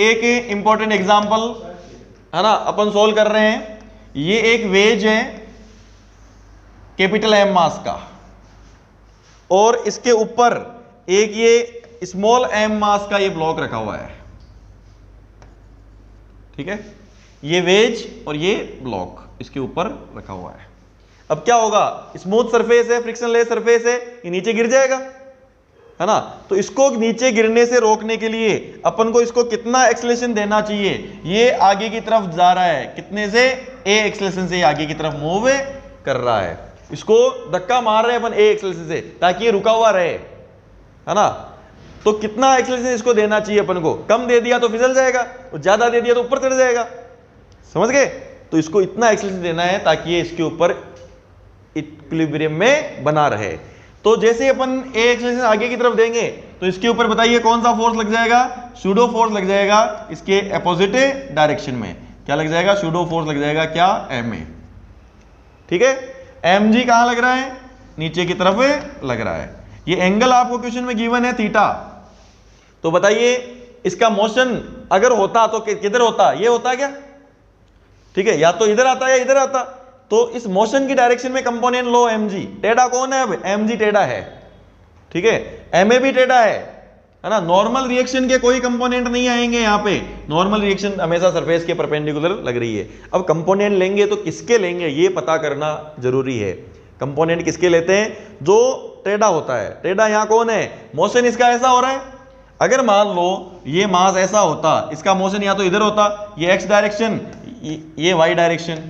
एक important example है ना अपन सोल्व कर रहे हैं। ये एक वेज है कैपिटल एम मास का, और इसके ऊपर एक ये स्मॉल एम मास का ये ब्लॉक रखा हुआ है। ठीक है, ये वेज और ये ब्लॉक इसके ऊपर रखा हुआ है। अब क्या होगा, स्मूथ सरफेस है, फ्रिक्शनलेस सरफेस है, ये नीचे गिर जाएगा, है ना। तो इसको नीचे गिरने से रोकने के लिए अपन को इसको कितना एक्सेलरेशन देना चाहिए, ये आगे की तरफ जा रहा है, कितने से, ए एक्सेलरेशन से आगे की तरफ मूव कर रहा है। इसको धक्का मार रहे हैं अपन ए एक्सेलरेशन से ताकि ये रुका हुआ रहे, है ना। तो कितना एक्सेलरेशन इसको देना चाहिए अपन को, कम दे दिया तो फिसल जाएगा, और ज्यादा दे दिया तो ऊपर चढ़ जाएगा, समझ गए। तो इसको इतना एक्सेलरेशन देना है ताकि ये इसके ऊपर इक्विलिब्रियम में बना रहे। तो जैसे अपन ए एक्सेलरेशन आगे की तरफ देंगे तो इसके ऊपर बताइए कौन सा फोर्स लग जाएगा, सूडो फोर्स लग जाएगा इसके अपोजिट डायरेक्शन में। क्या लग जाएगा, सूडो फोर्स लग जाएगा, क्या, एम ए। ठीक है, एम जी कहां लग रहा है, नीचे की तरफ लग रहा है। ये एंगल आपको क्वेश्चन में गिवन है थीटा। तो बताइए इसका मोशन अगर होता तो किधर होता, ये होता क्या, ठीक है, या तो इधर आता या इधर आता। तो इस मोशन की डायरेक्शन में कंपोनेंट लो एम जी, टेढ़ा कौन है, अब एम जी टेढ़ा है, ठीक है, एम ए भी टेढ़ा है ना। नॉर्मल रिएक्शन के कोई कंपोनेंट नहीं आएंगे यहाँ पे, नॉर्मल रिएक्शन हमेशा सरफेस के परपेंडिकुलर लग रही है। अब कंपोनेंट लेंगे तो किसके लेंगे ये पता करना जरूरी है। कंपोनेंट किसके लेते हैं, जो टेढ़ा होता है। टेढ़ा यहाँ कौन है, मोशन इसका ऐसा हो रहा है। अगर मान लो ये मास ऐसा होता, इसका मोशन या तो इधर होता, ये एक्स डायरेक्शन, ये वाई डायरेक्शन,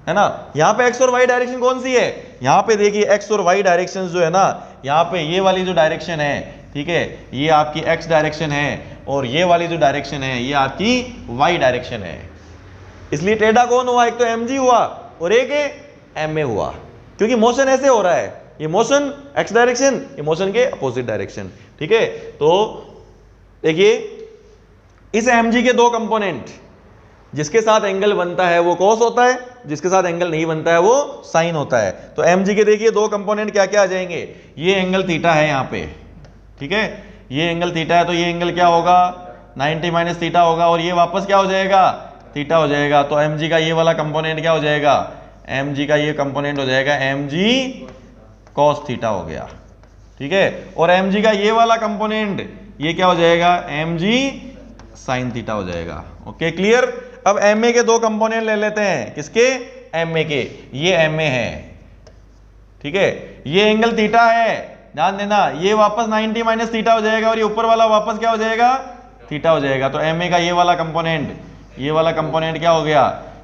है ना। यहाँ पे एक्स और वाई डायरेक्शन कौन सी है, यहाँ पे देखिए एक्स और वाई डायरेक्शन जो है ना, यहाँ पे ये वाली जो डायरेक्शन है, ठीक है, ये आपकी एक्स डायरेक्शन है, और ये वाली जो डायरेक्शन है ये आपकी वाई डायरेक्शन है। इसलिए टेढ़ा कौन हुआ, एक तो एम जी हुआ और एक एम ए हुआ, क्योंकि मोशन ऐसे हो रहा है, ये मोशन एक्स डायरेक्शन, ये मोशन के अपोजिट डायरेक्शन। ठीक है, तो देखिए इस एम जी के दो कंपोनेंट, जिसके साथ एंगल बनता है वो कॉस होता है, जिसके साथ एंगल नहीं बनता है वो साइन होता है। तो एम जी के देखिए दो कंपोनेंट क्या क्या आ जाएंगे, ये एंगल थीटा है यहाँ पे, ठीक है, ये एंगल थीटा है, तो ये एंगल क्या होगा, 90 माइनस थीटा होगा, और ये वापस क्या हो जाएगा, थीटा हो जाएगा। तो एम जी का ये वाला कंपोनेंट क्या हो जाएगा, एम जी का ये कंपोनेंट हो जाएगा एम जी कॉस थीटा हो गया, ठीक है। और एम जी का ये वाला कंपोनेंट ये क्या हो जाएगा, एम जी साइन थीटा हो जाएगा। Okay, clear. अब एम ए के दो कंपोनेंट ले लेते हैं, किसके, एम ए के, ये एम ए है, ठीक है, ये एंगल थीटा है, ध्यान देना, ये वापस 90 माइनस थीटा हो जाएगा, और ये ऊपर वाला वापस क्या हो जाएगा, थीटा हो जाएगा। तो एम ए का ये वाला कंपोनेंट, ये वाला कंपोनेंट क्या हो गया,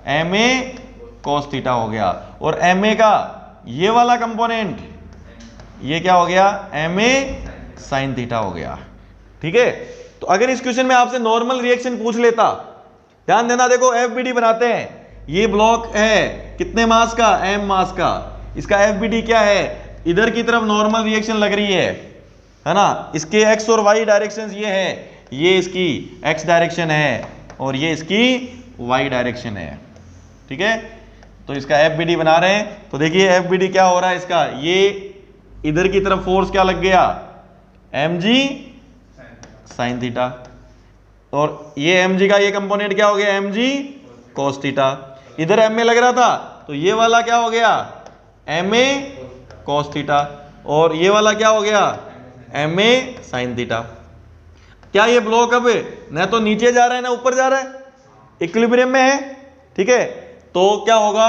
एम ए कॉस थीटा हो गया, और एम ए का ये वाला कंपोनेंट ये क्या हो गया, एम ए साइन थीटा हो गया, ठीक है। तो अगर इस क्वेश्चन में आपसे नॉर्मल रिएक्शन पूछ लेता, ध्यान देना, देखो एफबीडी बनाते हैं, ये ब्लॉक है कितने मास का, एम मास का, इसका एफबीडी क्या है, इधर की तरफ नॉर्मल रिएक्शन लग रही है ना, इसके एक्स और वाई डायरेक्शंस ये है, ये इसकी एक्स डायरेक्शन है और ये इसकी वाई डायरेक्शन है, ठीक है। तो इसका एफबीडी बना रहे हैं, तो देखिए एफबीडी क्या हो रहा है इसका, ये इधर की तरफ फोर्स क्या लग गया, एम जी साइन थीटा, और ये एम जी का ये कंपोनेंट क्या हो गया, एम जी कॉस थीटा। इधर एम ए लग रहा था तो ये वाला क्या हो गया, एम ए कॉस थीटा, और ये वाला क्या हो गया, एम ए साइन थीटा। क्या ये ब्लॉक अब न तो नीचे जा रहा है ना ऊपर जा रहा है, इक्विलिब्रियम में है, ठीक है। तो क्या होगा,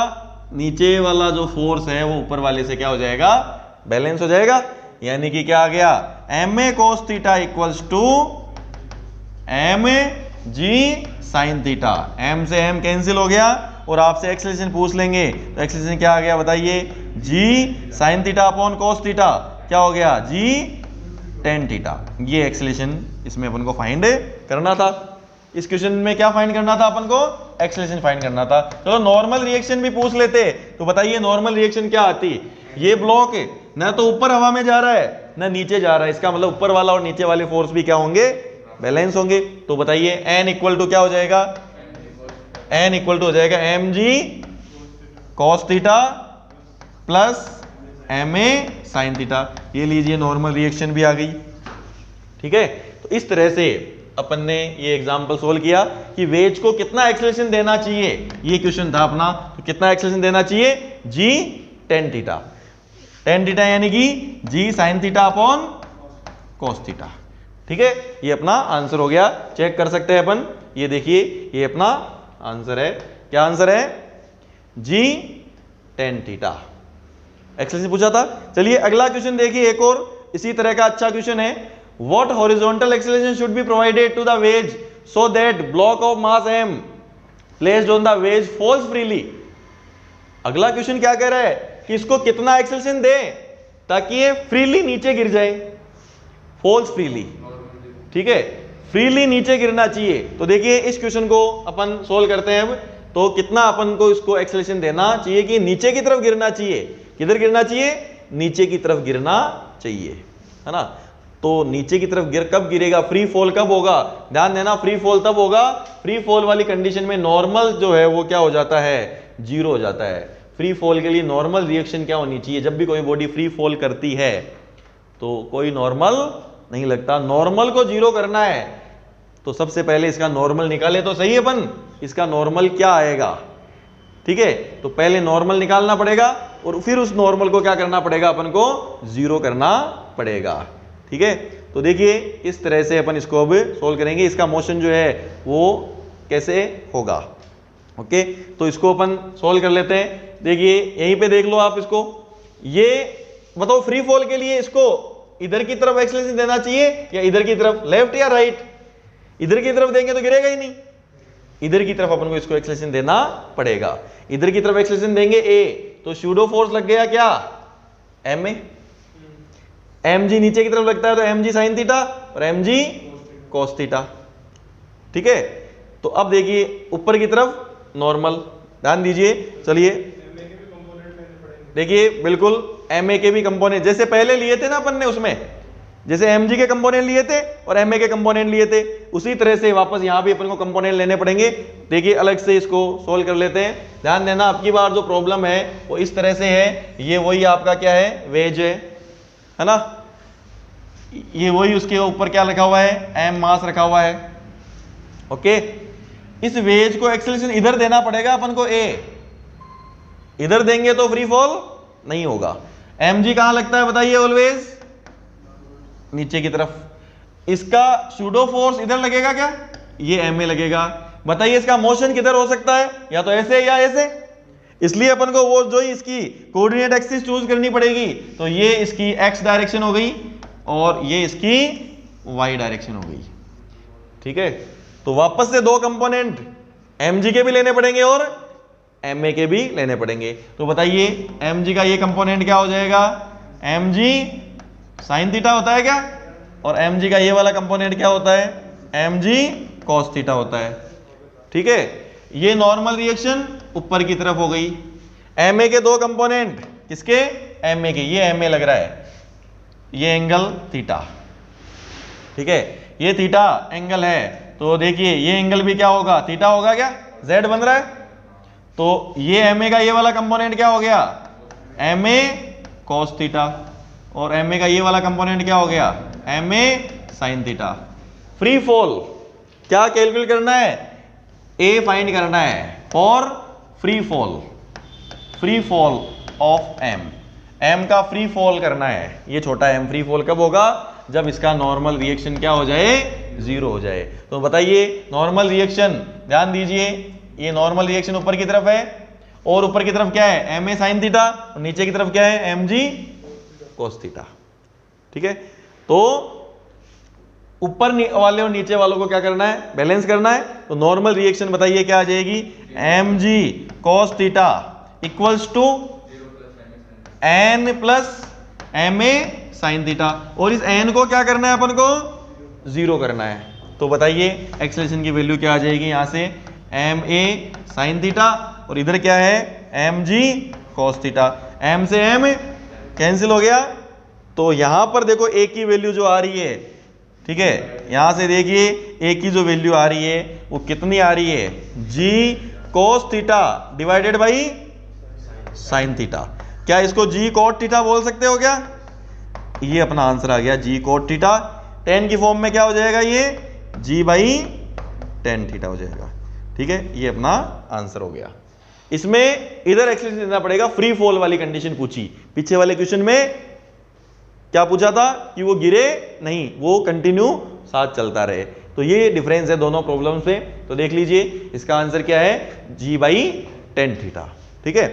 नीचे वाला जो फोर्स है वो ऊपर वाले से क्या हो जाएगा, बैलेंस हो जाएगा। यानी कि क्या आ गया, M A cos theta equals to M A G sine theta. M से एम कैंसिल हो गया, और आपसे एक्सेलरेशन पूछ लेंगे तो एक्सेलरेशन क्या आ गया बताइए, g sine theta upon cos theta क्या हो गया, जी टेन थीटा। ये एक्सेलरेशन इसमें अपन को फाइंड करना था। इस क्वेश्चन में क्या फाइंड करना था अपन को, एक्सेलरेशन फाइंड करना था। चलो नॉर्मल रिएक्शन भी पूछ लेते तो बताइए नॉर्मल रिएक्शन क्या आती। ये ब्लॉक ना तो ऊपर हवा में जा रहा है ना नीचे जा रहा है, इसका मतलब ऊपर वाला और नीचे वाले फोर्स भी क्या होंगे, बैलेंस होंगे। तो बताइए एन इक्वल टू क्या हो जाएगा, एन इक्वल टू हो जाएगा M G cos theta plus M A sine theta. ये लीजिए नॉर्मल रिएक्शन भी आ गई, ठीक है। तो इस तरह से अपन ने ये एग्जांपल सोल्व किया कि वेज को कितना एक्सेलरेशन देना चाहिए, ये क्वेश्चन था अपना। तो कितना एक्सेलरेशन देना चाहिए, जी tan थीटा, tan थीटा यानी कि जी sin theta upon cos theta. ठीक है, ये अपना आंसर हो गया, चेक कर सकते हैं अपन। ये देखिए ये अपना आंसर है, क्या आंसर है, जी tan थीटा। एक्सेलरेशन पूछा था। चलिए अगला क्वेश्चन देखिए, एक और इसी तरह का अच्छा क्वेश्चन है। What horizontal acceleration should be provided to the wedge so that block of mass m placed on the wedge falls freely. अगला क्वेश्चन क्या कह रहा है कि इसको कितना एक्सेलरेशन दे ताकि ये फ्रीली नीचे गिर जाए, फॉल्स फ्रीली। ठीक है, फ्रीली नीचे गिरना चाहिए। तो देखिए इस क्वेश्चन को अपन सोल्व करते हैं अब। तो कितना अपन को इसको एक्सेलरेशन देना चाहिए कि नीचे की तरफ गिरना चाहिए, किधर गिरना चाहिए, नीचे की तरफ गिरना चाहिए, है ना। तो नीचे की तरफ कब गिरेगा, फ्री फॉल कब होगा, ध्यान देना, फ्री फॉल तब होगा, फ्री फॉल वाली कंडीशन में नॉर्मल जो है वो क्या हो जाता है, जीरो हो जाता है। फ्री फॉल के लिए नॉर्मल रिएक्शन क्या होनी चाहिए, जब भी कोई बॉडी फ्री फॉल करती है तो कोई नॉर्मल नहीं लगता, नॉर्मल को जीरो करना है। तो सबसे पहले इसका नॉर्मल निकाले तो सही अपन, इसका नॉर्मल क्या आएगा। ठीक है, तो पहले नॉर्मल निकालना पड़ेगा और फिर उस नॉर्मल को क्या करना पड़ेगा, अपन को जीरो करना पड़ेगा। ठीक है, तो देखिए इस तरह से अपन इसको अब सोल्व करेंगे। इसका मोशन जो है वो कैसे होगा। ओके, तो इसको अपन सोल्व कर लेते हैं। देखिए यहीं पे देख लो आप इसको, ये बताओ फ्री फॉल के लिए इसको इधर की तरफ एक्सेलरेशन देना चाहिए या इधर की तरफ, लेफ्ट या राइट। इधर की तरफ देंगे तो गिरेगा ही नहीं, इधर की तरफ अपन को इसको एक्सेलरेशन देना पड़ेगा। इधर की तरफ एक्सेलरेशन देंगे ए, तो सूडो फोर्स लग गया क्या, एम ए। एम जी नीचे की तरफ लगता है तो एम जी साइन थीटा और एम जी कॉस थीटा। ठीक है, तो अब देखिए ऊपर की तरफ नॉर्मल, ध्यान दीजिए। चलिए देखिए बिल्कुल एम ए के भी कंपोनेंट जैसे पहले लिए थे ना अपन ने, उसमें जैसे एम जी के कंपोनेंट लिए थे और एम ए के कंपोनेंट लिए थे, उसी तरह से वापस यहां भी अपन को कंपोनेंट लेने पड़ेंगे। देखिए अलग से इसको सोल्व कर लेते हैं। ध्यान देना, आपकी बार जो प्रॉब्लम है वो इस तरह से है, ये वही आपका क्या है, वेज है ना, ये वही उसके ऊपर क्या लिखा हुआ है, एम मास रखा हुआ है। ओके, इस वेज को एक्सेलरेशन इधर देना पड़ेगा अपन को ए, इधर देंगे तो फ्री फॉल नहीं होगा। एम जी कहां लगता है बताइए, ऑलवेज नीचे की तरफ। इसका सूडो फोर्स इधर लगेगा क्या, ये एम ए लगेगा। बताइए इसका मोशन किधर हो सकता है, या तो ऐसे या ऐसे। इसलिए अपन को वो जो इसकी कोऑर्डिनेट एक्सिस चूज करनी पड़ेगी। तो ये इसकी एक्स डायरेक्शन हो गई और ये इसकी वाई डायरेक्शन हो गई। ठीक है, तो वापस से दो कंपोनेंट एम जी के भी लेने पड़ेंगे और एम ए के भी लेने पड़ेंगे। तो बताइए एम जी का ये कंपोनेंट क्या हो जाएगा, एम जी साइन थीटा होता है क्या, और एम जी का ये वाला कंपोनेंट क्या होता है, एम जी कॉस थीटा होता है। ठीक है, ये नॉर्मल रिएक्शन ऊपर की तरफ हो गई। एम ए के दो कंपोनेंट किसके, एम ए के, ये एम ए लग रहा है, ये एंगल थीटा। ठीक है, ये थीटा एंगल है, तो देखिए ये एंगल भी क्या होगा, थीटा होगा क्या, जेड बन रहा है। तो ये एम ए का ये वाला कंपोनेंट क्या हो गया, एम ए कॉस थीटा, और एम ए का ये वाला कंपोनेंट क्या हो गया, M A sine theta. Free fall क्या कैलकुलेट करना है, ए फाइंड करना है for free fall of M, M का फ्री फॉल करना है। ये छोटा एम फ्री फॉल कब होगा, जब इसका नॉर्मल रिएक्शन क्या हो जाए, जीरो हो जाए। तो बताइए नॉर्मल रिएक्शन, ध्यान दीजिए ये नॉर्मल रिएक्शन ऊपर की तरफ है और ऊपर की तरफ क्या है, एम ए साइन थीटा, और नीचे की तरफ क्या है, एम जी कॉस थीटा। ठीक है, तो ऊपर वाले और नीचे वालों को क्या करना है, बैलेंस करना है। तो नॉर्मल रिएक्शन बताइए क्या आ जाएगी, M G cos theta equals to N plus M A sine theta, और इस एन को क्या करना है अपन को, जीरो करना है। तो बताइए एक्सेलरेशन की वैल्यू क्या आ जाएगी, यहां से एम ए साइन थीटा और इधर क्या है, M G cos theta. M से एम कैंसिल हो गया, तो यहां पर देखो ए की वैल्यू जो आ रही है, ठीक है, यहां से देखिए ए की जो वैल्यू आ रही है वो कितनी आ रही है, g cos theta divided by sine theta. क्या इसको जी कॉट थीटा बोल सकते हो क्या, ये अपना आंसर आ गया जी कॉट थीटा। टेन की फॉर्म में क्या हो जाएगा, ये g बाई टेन थीटा हो जाएगा। ठीक है, ये अपना आंसर हो गया। इसमें इधर एक्सलेशन देना पड़ेगा, फ्री फॉल वाली कंडीशन पूछी। पीछे वाले क्वेश्चन में क्या पूछा था कि वो गिरे नहीं, वो कंटिन्यू साथ चलता रहे। तो ये डिफरेंस है दोनों प्रॉब्लम्स में। तो देख लीजिए इसका आंसर क्या है, g बाई टेन थीटा। ठीक है,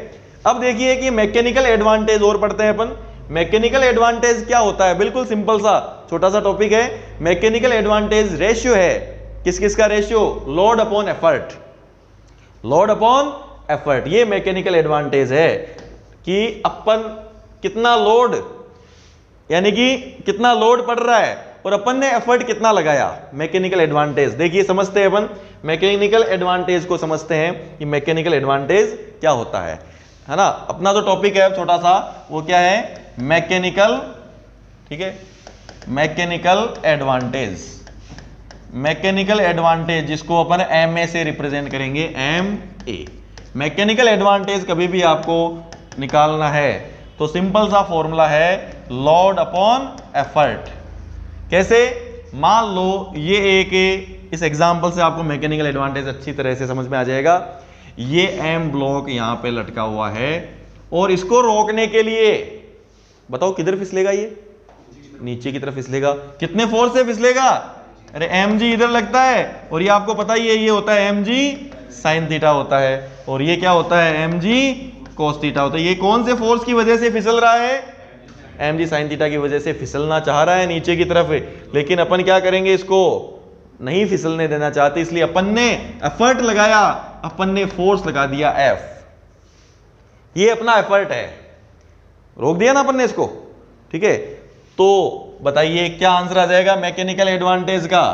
अब देखिए कि मैकेनिकल एडवांटेज और पढ़ते हैं अपन। मैकेनिकल एडवांटेज क्या होता है, बिल्कुल सिंपल सा छोटा सा टॉपिक है। मैकेनिकल एडवांटेज रेशियो है, किस किस का ratio, load upon effort, load upon effort. ये मैकेनिकल एडवांटेज है कि अपन कितना लोड, यानी कि कितना लोड पड़ रहा है और अपन ने एफर्ट कितना लगाया, मैकेनिकल एडवांटेज। देखिए समझते हैं अपन, मैकेनिकल एडवांटेज को समझते हैं कि मैकेनिकल एडवांटेज क्या होता है ना। अपना जो टॉपिक है छोटा सा वो क्या है, मैकेनिकल, ठीक है, मैकेनिकल एडवांटेज। मैकेनिकल एडवांटेज जिसको अपन एम ए से रिप्रेजेंट करेंगे, एम ए। मैकेनिकल एडवांटेज कभी भी आपको निकालना है तो सिंपल सा फॉर्मूला है लोड अपॉन एफर्ट। कैसे, मान लो ये एक, इस एग्जांपल से आपको मैकेनिकल एडवांटेज अच्छी तरह से समझ में आ जाएगा। ये एम ब्लॉक यहां पे लटका हुआ है और इसको रोकने के लिए बताओ किधर फिसलेगा, ये नीचे की तरफ फिसलेगा। कितने फोर्स से फिसलेगा, अरे एम जी इधर लगता है और ये आपको पता ही है, ये होता है एम जी साइन थीटा होता है और ये क्या होता है, एम जी कोस थीटा होता है। ये कौन से फोर्स की वजह से फिसल रहा है, एम जी साइन थीटा की वजह से फिसलना चाह रहा है नीचे की तरफ, लेकिन अपन क्या करेंगे, इसको नहीं फिसलने देना चाहते, इसलिए अपन ने एफर्ट लगाया, अपन ने फोर्स लगा दिया एफ। ये अपना एफर्ट है, रोक दिया ना अपन ने इसको। ठीक है, तो बताइए क्या आंसर आ जाएगा मैकेनिकल एडवांटेज का।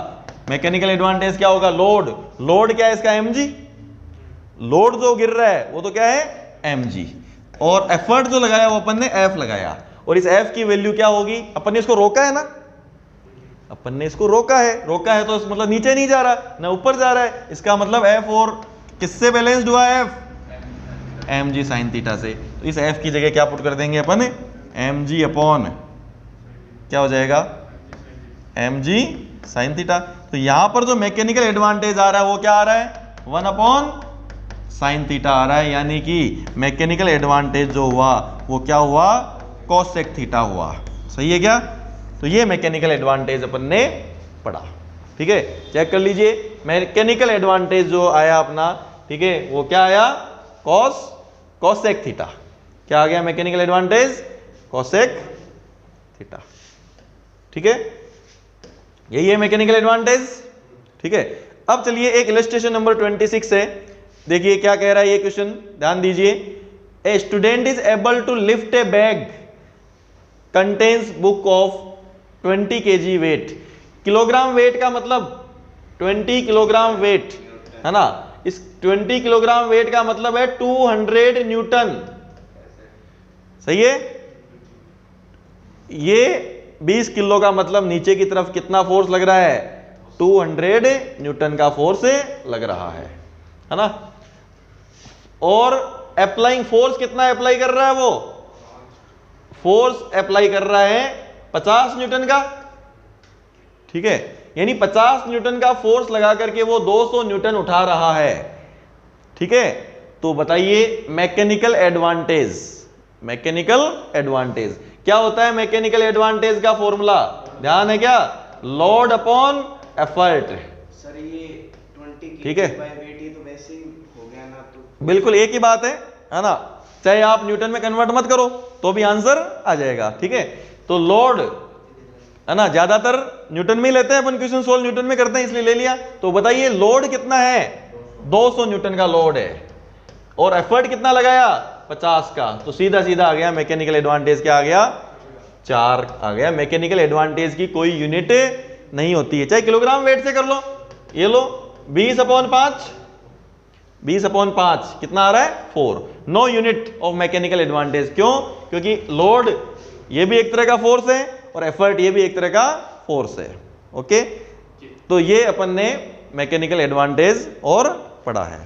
मैकेनिकल एडवांटेज क्या होगा, लोड। लोड क्या है इसका, एम जी। लोड जो गिर रहा है वो तो क्या है, एम जी। और एफर्ट जो लगाया वो अपन ने एफ लगाया, और इस एफ की वैल्यू क्या होगी, अपन ने इसको रोका है ना, अपन ने इसको रोका है। रोका है तो मतलब नीचे नहीं जा रहा ना ऊपर जा रहा है, इसका मतलब एफ और किससे बैलेंस्ड हुआ है, F M G sine theta से। तो इस एफ की जगह क्या पुट कर देंगे अपन, एम जी अपॉन क्या हो जाएगा, एम जी साइन थीटा। तो यहां पर जो मैकेनिकल एडवांटेज आ रहा है वो क्या आ रहा है, 1 अपॉन साइन थीटा आ रहा है, यानी कि मैकेनिकल एडवांटेज जो हुआ वो क्या हुआ, कोसेक थीटा हुआ। सही है क्या। तो ये मैकेनिकल एडवांटेज अपन ने पढ़ा। ठीक है, चेक कर लीजिए मैकेनिकल एडवांटेज जो आया अपना, ठीक है, वो क्या आया, कोसेक थीटा। क्या आ गया मैकेनिकल एडवांटेज, कोसेक थीटा। ठीक है, यही है मैकेनिकल एडवांटेज। ठीक है, अब चलिए एक इलस्ट्रेशन नंबर 26 है, देखिए क्या कह रहा है ये क्वेश्चन, ध्यान दीजिए। A student is able to lift a bag contains book of 20 kg weight. Kilogram weight का मतलब 20 किलोग्राम वेट है ना, इस 20 किलोग्राम वेट का मतलब है 200 न्यूटन। सही है, ये 20 किलो का मतलब नीचे की तरफ कितना फोर्स लग रहा है, 200 न्यूटन का फोर्स लग रहा है ना। और अप्लाइंग फोर्स कितना अप्लाई कर रहा है, वो फोर्स अप्लाई कर रहा है 50 न्यूटन का। ठीक है, यानी 50 न्यूटन का फोर्स लगा करके वो 200 न्यूटन उठा रहा है। ठीक है, तो बताइए मैकेनिकल एडवांटेज, मैकेनिकल एडवांटेज क्या होता है, मैकेनिकल एडवांटेज का फॉर्मूला ध्यान है क्या, लोड अपॉन एफर्ट। सर ये 20 ठीक है, तो वैसे ही हो गया ना, तो बिल्कुल एक ही बात है ना, चाहे आप न्यूटन में कन्वर्ट मत करो तो भी आंसर आ जाएगा। ठीक है, तो लोड है ना, ज्यादातर न्यूटन में ही लेते हैं अपन, क्वेश्चन सोल्व न्यूटन में करते हैं इसलिए ले लिया। तो बताइए लोड कितना है, 200 न्यूटन का लोड है, और एफर्ट कितना लगाया, 50 का। तो सीधा सीधा आ गया मैकेनिकल एडवांटेज, क्या आ गया, 4 आ गया। मैकेनिकल एडवांटेज की कोई यूनिट नहीं होती है, चाहे किलोग्राम वेट से कर लो। ये लो 20/5, 20/5 कितना आ रहा है, 4। No unit of mechanical advantage. क्यों, क्योंकि लोड ये भी एक तरह का फोर्स है और एफर्ट ये भी एक तरह का फोर्स है। ओके, तो ये अपन ने मैकेनिकल एडवांटेज और पढ़ा है।